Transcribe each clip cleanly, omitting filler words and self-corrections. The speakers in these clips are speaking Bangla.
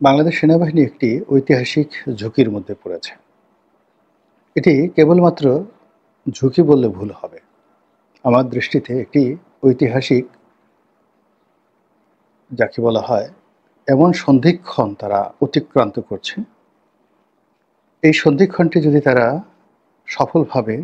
বাংলাদেশ সেনাবাহিনী একটি ঐতিহাসিক ঝুঁকির মধ্যে পড়েছে। এটি কেবলমাত্র ঝুঁকি বললে ভুল হবে। আমার দৃষ্টিতে একটি ঐতিহাসিক, যাকে বলা হয়, এমন সন্ধিক্ষণ তারা অতিক্রান্ত করছে। এই সন্ধিক্ষণটি যদি তারা সফলভাবে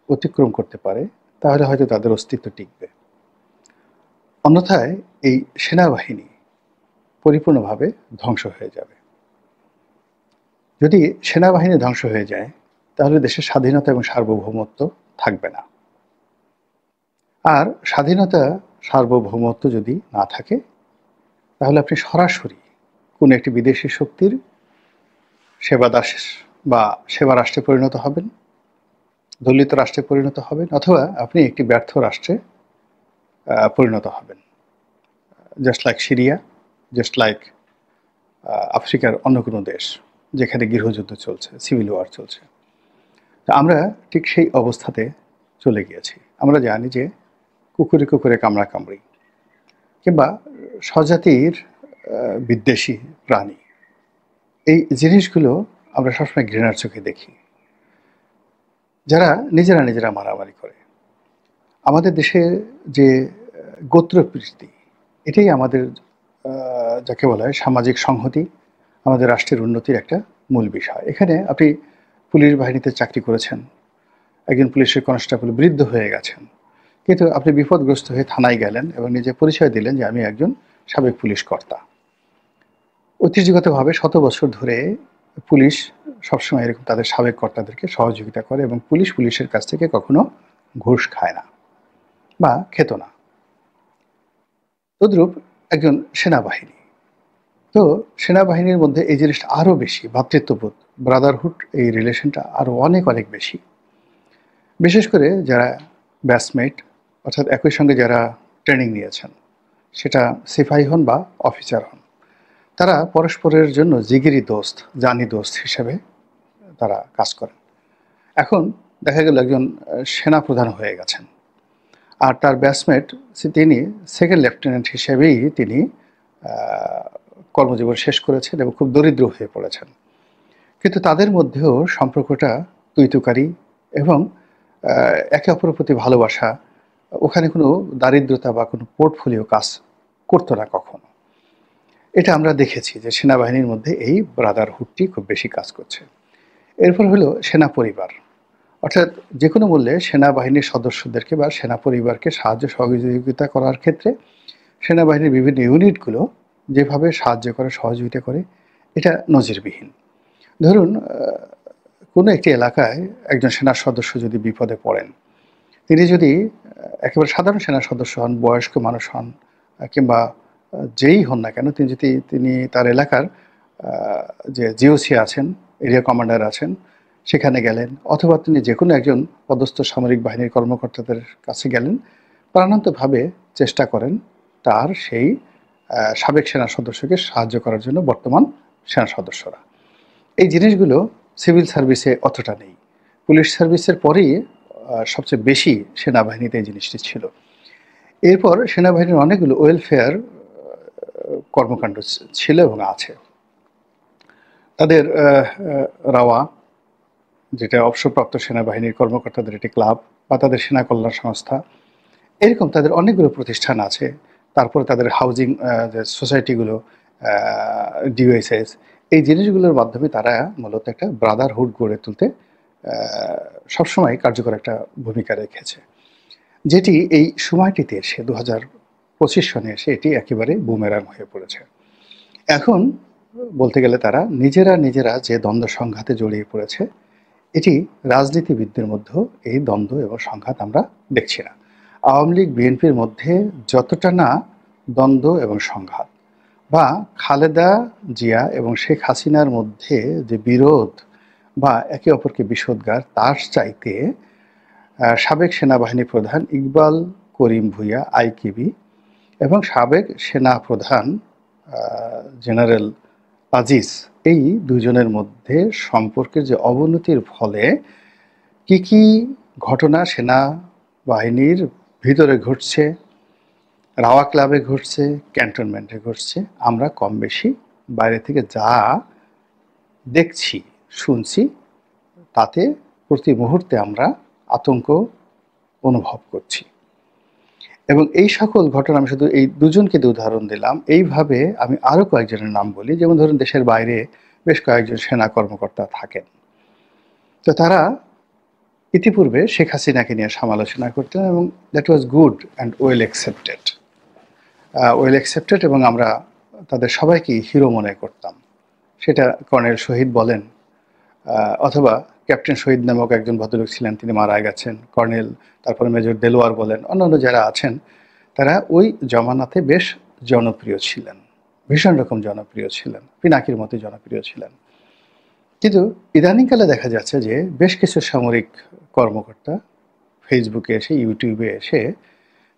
অতিক্রম করতে পারে, তাহলে হয়তো তাদের অস্তিত্ব টিকবে। অন্যথায় এই সেনাবাহিনী পরিপূর্ণভাবে ধ্বংস হয়ে যাবে। যদি সেনাবাহিনী ধ্বংস হয়ে যায়, তাহলে দেশের স্বাধীনতা এবং সার্বভৌমত্ব থাকবে না। আর স্বাধীনতা, সার্বভৌমত্ব যদি না থাকে, তাহলে আপনি সরাসরি কোনো একটি বিদেশি শক্তির সেবাদাস বা সেবা রাষ্ট্রে পরিণত হবেন, দলিত রাষ্ট্রে পরিণত হবেন, অথবা আপনি একটি ব্যর্থ রাষ্ট্রে পরিণত হবেন। Just like Syria, just like আফ্রিকার অন্য কোনো দেশ যেখানে গৃহযুদ্ধ চলছে, সিভিল ওয়ার চলছে। তা আমরা ঠিক সেই অবস্থাতে চলে গিয়েছি। আমরা জানি যে কুকুরে কুকুরে কামড়া কামড়ি, কিংবা স্বজাতির বিদ্বেষী প্রাণী, এই জিনিসগুলো আমরা সবসময় ঘৃণার চোখে দেখি। যারা নিজেরা নিজেরা মারামারি করে। আমাদের দেশে যে গোত্রপ্রীতি, এটাই আমাদের যাকে বলা হয় সামাজিক সংহতি, আমাদের রাষ্ট্রের উন্নতির একটা মূল বিষয়। এখানে আপনি পুলিশ বাহিনীতে চাকরি করেছেন, একজন পুলিশের কনস্টেবল বৃদ্ধ হয়ে গেছেন, কিন্তু আপনি বিপদগ্রস্ত হয়ে থানায় গেলেন এবং নিজে পরিচয় দিলেন যে আমি একজন সাবেক পুলিশ কর্তা। ঐতিহ্যগতভাবে শত বছর ধরে পুলিশ সবসময় এরকম তাদের সাবেক কর্তাদেরকে সহযোগিতা করে, এবং পুলিশের কাছ থেকে কখনো ঘুষ খায় না বা খেত না। তদ্রূপ একজন সেনাবাহিনী, তো সেনাবাহিনীর মধ্যে এই জিনিসটা আরও বেশি, ভ্রাতৃত্ববোধ, ব্রাদারহুড, এই রিলেশনটা আরও অনেক অনেক বেশি। বিশেষ করে যারা ব্যাচমেট, অর্থাৎ একই সঙ্গে যারা ট্রেনিং নিয়েছেন, সেটা সিপাহী হন বা অফিসার হন, তারা পরস্পরের জন্য জিগিরি দোস্ত, জানি দোস্ত হিসেবে তারা কাজ করেন। এখন দেখা গেল একজন সেনা প্রধান হয়ে গেছেন, আর তার ব্যাচমেট তিনি সেকেন্ড লেফটেন্যান্ট হিসেবেই তিনি কর্মজীবন শেষ করেছেন এবং খুব দরিদ্র হয়ে পড়েছেন। কিন্তু তাদের মধ্যেও সম্পর্কটা তুইতুকারি এবং একে অপরের প্রতি ভালোবাসা, ওখানে কোনো দারিদ্রতা বা কোনো পোর্টফোলিও কাজ করতো না কখনো। এটা আমরা দেখেছি যে সেনাবাহিনীর মধ্যে এই ব্রাদারহুডটি খুব বেশি কাজ করছে। এরপর হলো সেনা পরিবার, অর্থাৎ যে কোনো মূল্যে সেনাবাহিনীর সদস্যদেরকে বা সেনা পরিবারকে সাহায্য সহযোগিতা করার ক্ষেত্রে সেনাবাহিনীর বিভিন্ন ইউনিটগুলো যেভাবে সাহায্য করে, সহযোগিতা করে, এটা নজিরবিহীন। ধরুন, কোনো একটি এলাকায় একজন সেনা সদস্য যদি বিপদে পড়েন, তিনি যদি একেবারে সাধারণ সেনা সদস্য হন, বয়স্ক মানুষ হন, কিংবা যেই হন না কেন, তিনি তার এলাকার যে জিওসি আছেন, এরিয়া কমান্ডার আছেন, সেখানে গেলেন, অথবা তিনি যে কোনো একজন পদস্থ সামরিক বাহিনীর কর্মকর্তাদের কাছে গেলেন, প্রাণান্তভাবে চেষ্টা করেন তার সেই সাবেক সেনা সদস্যকে সাহায্য করার জন্য বর্তমান সেনা সদস্যরা। এই জিনিসগুলো সিভিল সার্ভিসে অতটা নেই। পুলিশ সার্ভিসের পরেই সবচেয়ে বেশি সেনাবাহিনীতে এই জিনিসটি ছিল। এরপর সেনাবাহিনীর অনেকগুলো ওয়েলফেয়ার কর্মকাণ্ড ছিল এবং আছে। তাদের রাওয়া, যেটা অবসরপ্রাপ্ত সেনাবাহিনীর কর্মকর্তাদের একটি ক্লাব, বা তাদের সেনা কল্যাণ সংস্থা, এরকম তাদের অনেকগুলো প্রতিষ্ঠান আছে। তারপরে তাদের হাউজিং যে সোসাইটিগুলো, ডিওএসএস, এই জিনিসগুলোর মাধ্যমে তারা মূলত একটা ব্রাদারহুড গড়ে তুলতে সবসময় কার্যকর একটা ভূমিকা রেখেছে, যেটি এই সময়টিতে এসে 2025 সনে এসে এটি একেবারে বুমেরাং হয়ে পড়েছে। এখন বলতে গেলে তারা নিজেরা যে দ্বন্দ্ব সংঘাতে জড়িয়ে পড়েছে, এটি রাজনীতিবিদদের মধ্যেও এই দ্বন্দ্ব এবং সংঘাত আমরা দেখছি না। আওয়ামী লীগ বিএনপির মধ্যে যতটা না দ্বন্দ্ব এবং সংঘাত, বা খালেদা জিয়া এবং শেখ হাসিনার মধ্যে যে বিরোধ বা একে অপরকে বিষোদ্গার, তার চাইতে সাবেক সেনাবাহিনী প্রধান ইকবাল করিম ভূঁইয়া আইকিবি এবং সাবেক সেনা প্রধান জেনারেল আজিজ, এই দুজনের মধ্যে সম্পর্কের যে অবনতির ফলে কি কি ঘটনা সেনাবাহিনীর ভিতরে ঘটছে, রাওয়া ক্লাবে ঘটছে, ক্যান্টনমেন্টে ঘটছে, আমরা কম বেশি বাইরে থেকে যা দেখছি, শুনছি, তাতে প্রতি মুহূর্তে আমরা আতঙ্ক অনুভব করছি। এবং এই সকল ঘটনা, আমি শুধু এই দুজনকে উদাহরণ দিলাম। এইভাবে আমি আরও কয়েকজনের নাম বলি। যেমন ধরুন, দেশের বাইরে বেশ কয়েকজন সেনা কর্মকর্তা থাকেন। তো তারা ইতিপূর্বে শেখ হাসিনাকে নিয়ে সমালোচনা করতেন এবং that was good and well accepted, এবং আমরা তাদের সবাইকেই হিরো মনে করতাম। সেটা কর্নেল শহীদ বলেন, অথবা ক্যাপ্টেন শহীদ নামক একজন ভদ্রলোক ছিলেন, তিনি মারা গেছেন, কর্নেল, তারপরে মেজর দেলোয়ার বলেন, অন্যান্য যারা আছেন, তারা ওই জমানাতে বেশ জনপ্রিয় ছিলেন, ভীষণ রকম জনপ্রিয় ছিলেন, পিনাকির মতো জনপ্রিয় ছিলেন। কিন্তু ইদানিংকালে দেখা যাচ্ছে যে বেশ কিছু সামরিক কর্মকর্তা ফেসবুকে এসে, ইউটিউবে এসে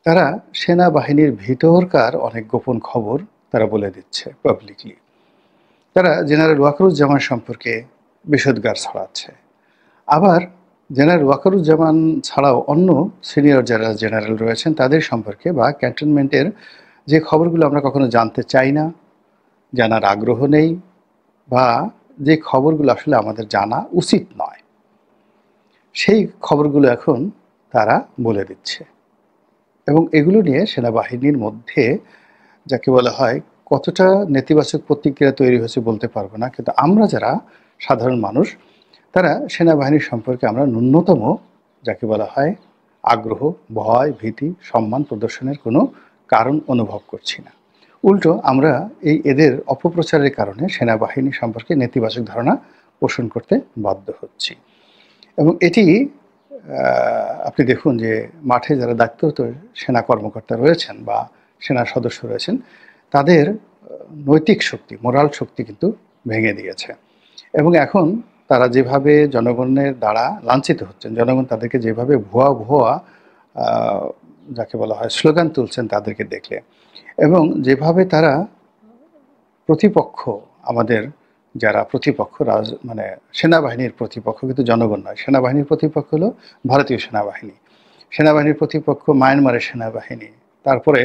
তারা সেনাবাহিনীর ভিতরকার অনেক গোপন খবর তারা বলে দিচ্ছে পাবলিকলি। তারা জেনারেল ওয়াকারুজ্জামান সম্পর্কে বিষোদ্গার ছড়াচ্ছে। আবার জেনারেল ওয়াকারুজ্জামান ছাড়াও অন্য সিনিয়র যারা জেনারেল রয়েছেন তাদের সম্পর্কে, বা ক্যান্টনমেন্টের যে খবরগুলো আমরা কখনো জানতে চাই না, জানার আগ্রহ নেই, বা যে খবরগুলো আসলে আমাদের জানা উচিত নয়, সেই খবরগুলো এখন তারা বলে দিচ্ছে। এবং এগুলো নিয়ে সেনাবাহিনীর মধ্যে যাকে বলা হয় কতটা নেতিবাচক প্রতিক্রিয়া তৈরি হয়েছে বলতে পারবো না, কিন্তু আমরা যারা সাধারণ মানুষ, তারা সেনাবাহিনীর সম্পর্কে আমরা ন্যূনতম যাকে বলা হয় আগ্রহ, ভয়, ভীতি, সম্মান প্রদর্শনের কোনো কারণ অনুভব করছি না। উল্টো আমরা এদের অপপ্রচারের কারণে সেনাবাহিনী সম্পর্কে নেতিবাচক ধারণা পোষণ করতে বাধ্য হচ্ছি। এবং এটি আপনি দেখুন যে মাঠে যারা দায়িত্বরত সেনা কর্মকর্তা রয়েছেন বা সেনা সদস্য রয়েছেন, তাদের নৈতিক শক্তি, মোরাল শক্তি কিন্তু ভেঙে দিয়েছে। এবং এখন তারা যেভাবে জনগণের দ্বারা লাঞ্ছিত হচ্ছেন, জনগণ তাদেরকে যেভাবে ভুয়া ভুয়া যাকে বলা হয় স্লোগান তুলছেন তাদেরকে দেখলে, এবং যেভাবে তারা প্রতিপক্ষ, আমাদের যারা প্রতিপক্ষ, মানে সেনাবাহিনীর প্রতিপক্ষ কিন্তু জনগণ নয়, সেনাবাহিনীর প্রতিপক্ষ হলো ভারতীয় সেনাবাহিনী, সেনাবাহিনীর প্রতিপক্ষ মায়ানমারের সেনাবাহিনী, তারপরে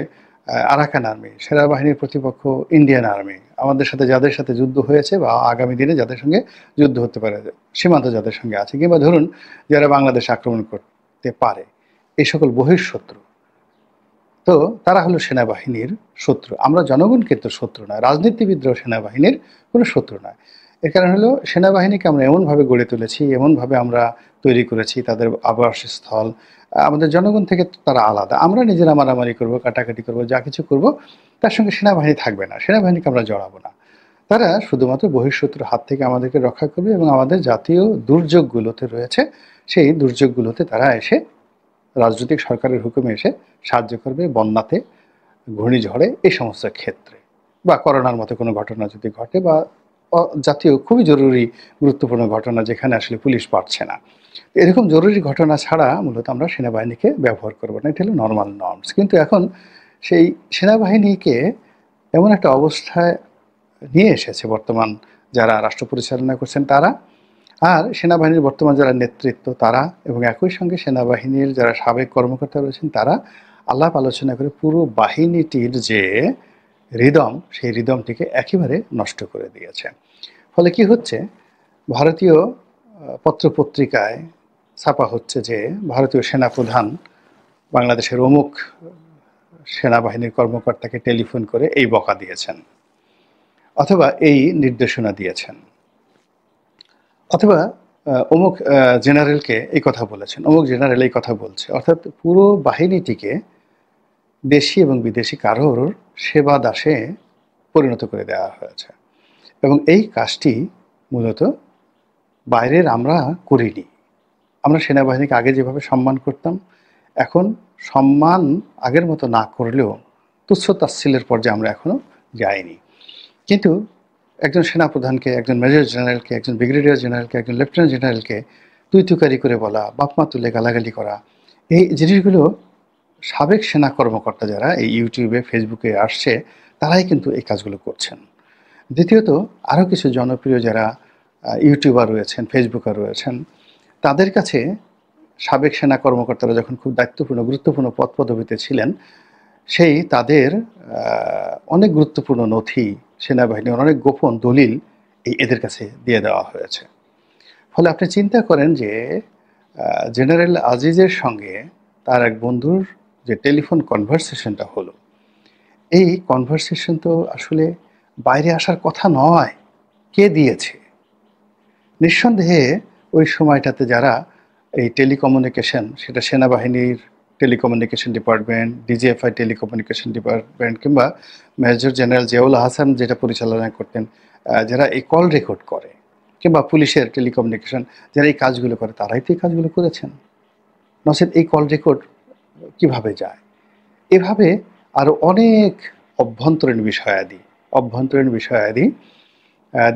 আরাকান আর্মি, সেনাবাহিনীর প্রতিপক্ষ ইন্ডিয়ান আর্মি, আমাদের সাথে যাদের সাথে যুদ্ধ হয়েছে বা আগামী দিনে যাদের সঙ্গে যুদ্ধ হতে পারে, সীমান্ত যাদের সঙ্গে আছে, কিংবা ধরুন যারা বাংলাদেশ আক্রমণ করতে পারে, এই সকল বহিঃশত্রু। তো তারা হলো সেনাবাহিনীর শত্রু। আমরা জনগণ কিন্তু শত্রু নয়, রাজনীতিবিদরাও সেনাবাহিনীর কোনো শত্রু নয়। এর কারণ হলো সেনাবাহিনীকে আমরা এমনভাবে গড়ে তুলেছি, এমনভাবে আমরা তৈরি করেছি, তাদের আবাসস্থল আমাদের জনগণ থেকে তারা আলাদা। আমরা নিজেরা মারামারি করব, কাটাকাটি করব, যা কিছু করব, তার সঙ্গে সেনাবাহিনী থাকবে না, সেনাবাহিনীকে আমরা জড়াবো না। তারা শুধুমাত্র বহিঃশত্রুর হাত থেকে আমাদেরকে রক্ষা করবে এবং আমাদের জাতীয় দুর্যোগগুলোতে রয়েছে, সেই দুর্যোগগুলোতে তারা এসে রাজনৈতিক সরকারের হুকুমে এসে সাহায্য করবে, বন্যাতে, ঘূর্ণিঝড়ে, এই সমস্ত ক্ষেত্রে, বা করোনার মতো কোনো ঘটনা যদি ঘটে, বা জাতীয় খুবই জরুরি গুরুত্বপূর্ণ ঘটনা যেখানে আসলে পুলিশ পারছে না, এরকম জরুরি ঘটনা ছাড়া মূলত আমরা সেনাবাহিনীকে ব্যবহার করব না। এটা হলো নর্মাল নর্মস। কিন্তু এখন সেই সেনাবাহিনীকে এমন একটা অবস্থায় নিয়ে এসেছে বর্তমান যারা রাষ্ট্র পরিচালনা করছেন তারা, আর সেনাবাহিনীর বর্তমান যারা নেতৃত্ব তারা, এবং একই সঙ্গে সেনাবাহিনীর যারা সাবেক কর্মকর্তা রয়েছেন তারা আলাপ আলোচনা করে পুরো বাহিনীটির যে রিদম, সেই রিদমটিকে একেবারে নষ্ট করে দিয়েছে। ফলে কি হচ্ছে, ভারতীয় পত্রপত্রিকায় ছাপা হচ্ছে যে ভারতীয় সেনাপ্রধান বাংলাদেশের অমুক সেনাবাহিনীর কর্মকর্তাকে টেলিফোন করে এই বকা দিয়েছেন, অথবা এই নির্দেশনা দিয়েছেন, অথবা অমুক জেনারেলকে এই কথা বলেছেন, অমুক জেনারেল এই কথা বলছে। অর্থাৎ পুরো বাহিনীটিকে দেশি এবং বিদেশি কারোর সেবা দাসে পরিণত করে দেওয়া হয়েছে। এবং এই কাজটি মূলত বাইরের আমরা করিনি। আমরা সেনাবাহিনীকে আগে যেভাবে সম্মান করতাম, এখন সম্মান আগের মতো না করলেও তুচ্ছ তাচ্ছিল্যের পর্যায়ে আমরা এখনও যাইনি। কিন্তু একজন সেনাপ্রধানকে, একজন মেজর জেনারেলকে, একজন ব্রিগেডিয়ার জেনারেলকে, একজন লেফটেন্যান্ট জেনারেলকে তুই তুকারি করে বলা, বাপমা তুলে গালাগালি করা, এই জিনিসগুলো সাবেক সেনা কর্মকর্তা যারা এই ইউটিউবে, ফেসবুকে আসছে, তারাই কিন্তু এই কাজগুলো করছেন। দ্বিতীয়ত, আরও কিছু জনপ্রিয় যারা ইউটিউবার রয়েছেন, ফেসবুকার রয়েছেন, তাদের কাছে সাবেক সেনা কর্মকর্তারা যখন খুব দায়িত্বপূর্ণ, গুরুত্বপূর্ণ পদ পদবিতে ছিলেন, সেই তাদের অনেক গুরুত্বপূর্ণ নথি সেনাবাহিনীর অনেক গোপন দলিল এদের কাছে দিয়ে দেওয়া হয়েছে। ফলে আপনি চিন্তা করেন যে জেনারেল আজিজের সঙ্গে তার এক বন্ধুর যে টেলিফোন কনভারসেশনটা হলো, এই কনভারসেশন তো আসলে বাইরে আসার কথা নয়। কে দিয়েছে? নিঃসন্দেহে ওই সময়টাতে যারা এই টেলিকমিউনিকেশন, সেটা সেনাবাহিনীর telecommunication department, DGFI telecommunication department কিংবা মেজর জেনারেল জিয়াউল হাসান যেটা পরিচালনা করতেন, যারা এই কল রেকর্ড করে, কিংবা পুলিশের টেলিকমিউনিকেশন যারা এই কাজগুলো করে, তারাই তো এই কাজগুলো করেছেন। নচেত এই কল রেকর্ড কিভাবে যায়? এভাবে আরও অনেক অভ্যন্তরীণ বিষয়াদি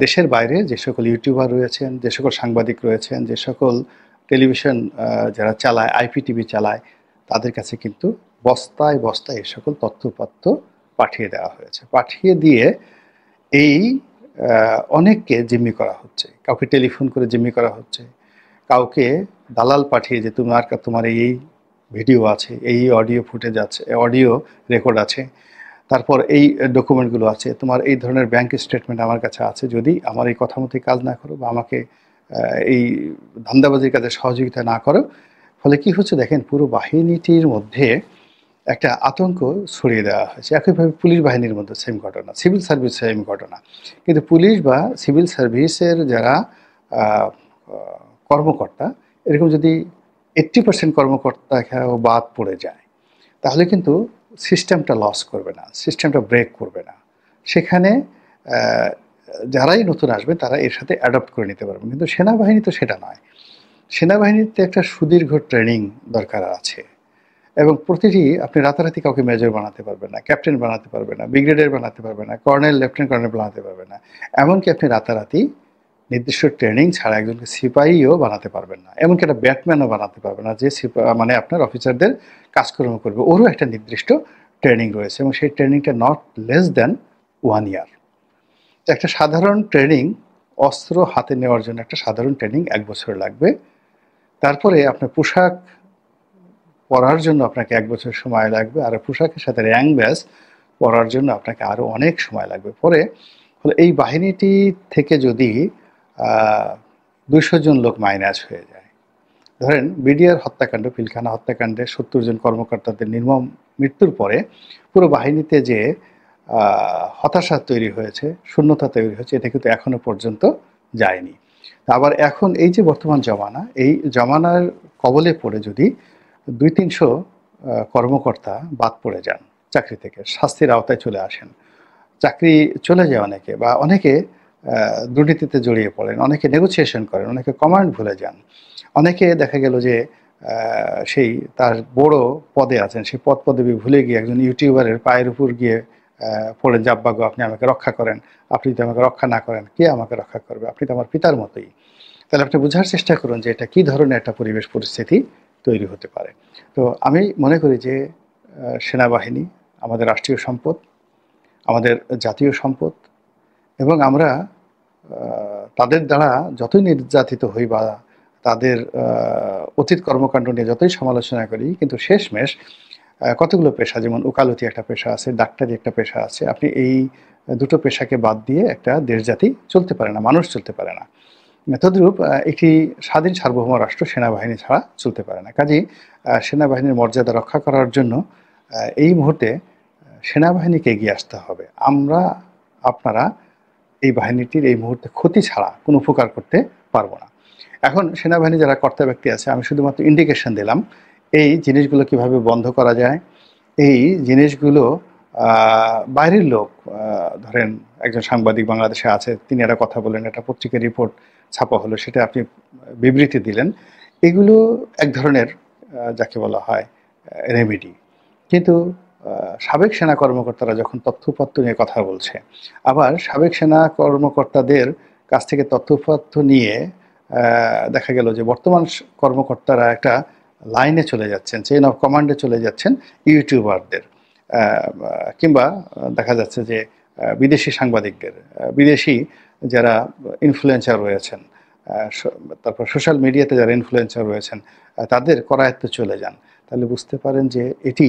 দেশের বাইরে যে সকল ইউটিউবার রয়েছেন, যে সকল সাংবাদিক রয়েছেন, যে সকল টেলিভিশন যারা চালায়, আইপিটিভি চালায়, তাদের কাছে কিন্তু বস্তায় বস্তায় এ সকল তথ্যপত্র পাঠিয়ে দেওয়া হয়েছে। পাঠিয়ে দিয়ে এই অনেককে জিম্মি করা হচ্ছে। কাউকে টেলিফোন করে জিম্মি করা হচ্ছে, কাউকে দালাল পাঠিয়ে যে তোমার এই ভিডিও আছে, এই অডিও ফুটেজ আছে, অডিও রেকর্ড আছে, তারপর এই ডকুমেন্টগুলো আছে, তোমার এই ধরনের ব্যাংক স্টেটমেন্ট আমার কাছে আছে, যদি আমার এই কথা মতো কাজ না করো বা আমাকে এই ধান্দাবাজির কাজে সহযোগিতা না করো। ফলে কি হচ্ছে দেখেন, পুরো বাহিনীটির মধ্যে একটা আতঙ্ক ছড়িয়ে দেওয়া হয়েছে। একইভাবে পুলিশ বাহিনীর মধ্যে সেম ঘটনা, সিভিল সার্ভিস সেম ঘটনা। কিন্তু পুলিশ বা সিভিল সার্ভিসের যারা কর্মকর্তা, এরকম যদি 80% কর্মকর্তা বাদ পড়ে যায়, তাহলে কিন্তু সিস্টেমটা লস করবে না, সিস্টেমটা ব্রেক করবে না। সেখানে যারাই নতুন আসবে তারা এর সাথে অ্যাডপ্ট করে নিতে পারবে। কিন্তু সেনাবাহিনী তো সেটা নয়। সেনাবাহিনীতে একটা সুদীর্ঘ ট্রেনিং দরকার আছে, এবং প্রতিটি আপনি রাতারাতি কাউকে মেজর বানাতে পারবেন না, ক্যাপ্টেন বানাতে পারবেন না, ব্রিগেডিয়ার বানাতে পারবেন না, কর্নেল, লেফটেন্যান্ট কর্নেল বানাতে পারবেন না। এমনকি আপনি রাতারাতি নির্দিষ্ট ট্রেনিং ছাড়া একজনকে সিপাহীও বানাতে পারবেন না, এমনকি একটা ব্যাটম্যানও বানাতে পারবেন না, যে মানে আপনার অফিসারদের কাজকর্ম করবে। ওরও একটা নির্দিষ্ট ট্রেনিং রয়েছে, এবং সেই ট্রেনিংটা নট লেস দ্যান 1 ইয়ার। একটা সাধারণ ট্রেনিং, অস্ত্র হাতে নেওয়ার জন্য একটা সাধারণ ট্রেনিং 1 বছর লাগবে। তারপরে আপনার পোশাক পরার জন্য আপনাকে 1 বছর সময় লাগবে, আর পোশাকের সাথে র্যাঙ্ক ব্যাজ পরার জন্য আপনাকে আরও অনেক সময় লাগবে। ফলে এই বাহিনীটি থেকে যদি 200 জন লোক মাইনাস হয়ে যায়, ধরেন বিডিআর হত্যাকাণ্ড, পিলখানা হত্যাকাণ্ডে 70 জন কর্মকর্তাদের নির্মম মৃত্যুর পরে পুরো বাহিনীতে যে হতাশা তৈরি হয়েছে, শূন্যতা তৈরি হয়েছে, এটা কিন্তু এখনো পর্যন্ত যায়নি। আবার এখন এই যে বর্তমান জমানা, এই জমানার কবলে পড়ে যদি 200-300 কর্মকর্তা বাদ পড়ে যান চাকরি থেকে, শাস্তির আওতায় চলে আসেন, চাকরি চলে যায় অনেকে, বা অনেকে দুর্নীতিতে জড়িয়ে পড়েন, অনেকে নেগোসিয়েশন করেন, অনেকে কমান্ড ভুলে যান, অনেকে দেখা গেল যে সেই তার বড় পদে আছেন, সেই পদ পদবি ভুলে গিয়ে একজন ইউটিউবারের পায়ের উপর গিয়ে পড়েন, জাব্বা গো আপনি আমাকে রক্ষা করেন, আপনি যদি আমাকে রক্ষা না করেন কে আমাকে রক্ষা করবে, আপনি তো আমার পিতার মতোই। তাহলে আপনি বোঝার চেষ্টা করুন যে এটা কী ধরনের একটা পরিবেশ পরিস্থিতি তৈরি হতে পারে। তো আমি মনে করি যে সেনাবাহিনী আমাদের রাষ্ট্রীয় সম্পদ, আমাদের জাতীয় সম্পদ, এবং আমরা তাদের দ্বারা যতই নির্যাতিত হই বা তাদের অতীত কর্মকাণ্ড নিয়ে যতই সমালোচনা করি, কিন্তু শেষমেশ কতগুলো পেশা, যেমন ওকালতি একটা পেশা আছে, ডাক্তারি একটা পেশা আছে, আপনি এই দুটো পেশাকে বাদ দিয়ে একটা দেশ জাতি চলতে পারে না, মানুষ চলতে পারে না। তদ্রূপ একটি স্বাধীন সার্বভৌম রাষ্ট্র সেনাবাহিনী ছাড়া চলতে পারে না। কাজেই সেনাবাহিনীর মর্যাদা রক্ষা করার জন্য এই মুহূর্তে সেনাবাহিনীকে এগিয়ে আসতে হবে। আপনারা এই বাহিনীটির এই মুহূর্তে ক্ষতি ছাড়া কোনো উপকার করতে পারবো না। এখন সেনাবাহিনী যারা কর্তা ব্যক্তি আছে, আমি শুধুমাত্র ইন্ডিকেশন দিলাম এই জিনিসগুলো কিভাবে বন্ধ করা যায়। এই জিনিসগুলো বাইরের লোক, ধরেন একজন সাংবাদিক বাংলাদেশে আছে, তিনি একটা কথা বলেন, একটা পত্রিকার রিপোর্ট ছাপা হলো, সেটা আপনি বিবৃতি দিলেন, এগুলো এক ধরনের যাকে বলা হয় রেমেডি। কিন্তু সাবেক সেনা কর্মকর্তারা যখন তথ্যপত্র নিয়ে কথা বলছে, আবার সাবেক সেনা কর্মকর্তাদের কাছ থেকে তথ্যপত্র নিয়ে দেখা গেল যে বর্তমান কর্মকর্তারা একটা লাইনে চলে যাচ্ছেন, চেইন অফ কমান্ডে চলে যাচ্ছেন ইউটিউবারদের, কিংবা দেখা যাচ্ছে যে বিদেশি সাংবাদিকদের, বিদেশি যারা ইনফ্লুয়েন্সার রয়েছেন, তারপর সোশ্যাল মিডিয়াতে যারা ইনফ্লুয়েন্সার রয়েছেন, তাদের করায়ত্তে চলে যান। তাহলে বুঝতে পারেন যে এটি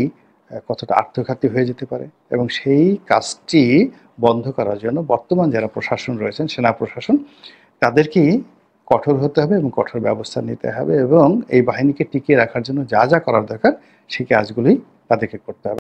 কতটা আত্মঘাতী হয়ে যেতে পারে, এবং সেই কাজটি বন্ধ করার জন্য বর্তমান যারা প্রশাসন রয়েছেন, সেনা প্রশাসন, তাদেরকেই কঠোর হতে হবে এবং কঠোর ব্যবস্থা নিতে হবে, এবং এই বাহিনীকে টিকিয়ে রাখার জন্য যা যা করার দরকার সেই কাজগুলোই তাদেরকে করতে হবে।